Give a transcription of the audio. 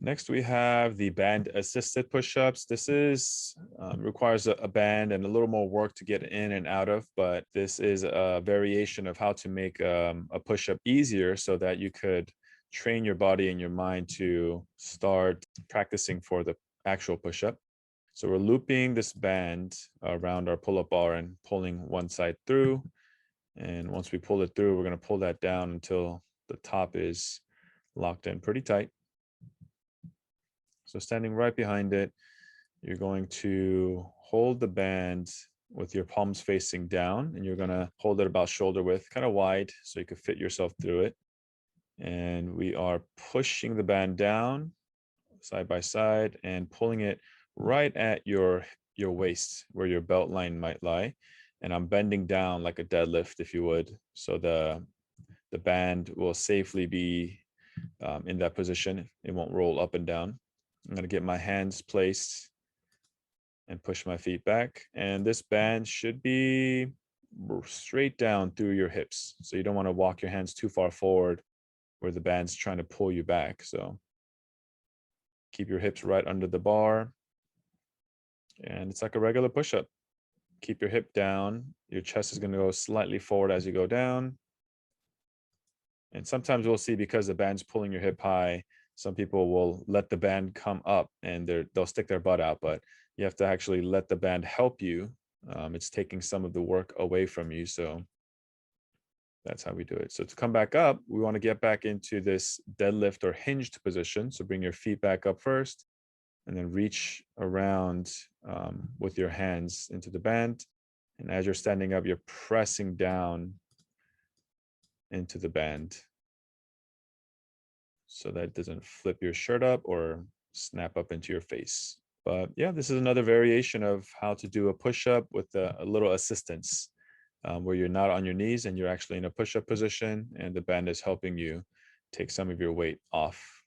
Next, we have the band assisted push-ups. This is requires a band and a little more work to get in and out of, but this is a variation of how to make a push-up easier so that you could train your body and your mind to start practicing for the actual push-up. So we're looping this band around our pull-up bar and pulling one side through. And once we pull it through, we're going to pull that down until the top is locked in pretty tight. So standing right behind it, you're going to hold the band with your palms facing down, and you're going to hold it about shoulder width, kind of wide, so you can fit yourself through it. And we are pushing the band down side by side and pulling it right at your waist where your belt line might lie. And I'm bending down like a deadlift, if you would, so the band will safely be in that position. It won't roll up and down. I'm going to get my hands placed and push my feet back. And this band should be straight down through your hips. So you don't want to walk your hands too far forward where the band's trying to pull you back. So keep your hips right under the bar. And it's like a regular push-up. Keep your hip down. Your chest is going to go slightly forward as you go down. And sometimes we'll see, because the band's pulling your hip high, some people will let the band come up and they'll stick their butt out, but you have to actually let the band help you. It's taking some of the work away from you. So that's how we do it. So to come back up, we want to get back into this deadlift or hinged position. So bring your feet back up first and then reach around with your hands into the band. And as you're standing up, you're pressing down into the band so that it doesn't flip your shirt up or snap up into your face. But yeah, this is another variation of how to do a push-up with a little assistance, where you're not on your knees and you're actually in a push-up position and the band is helping you take some of your weight off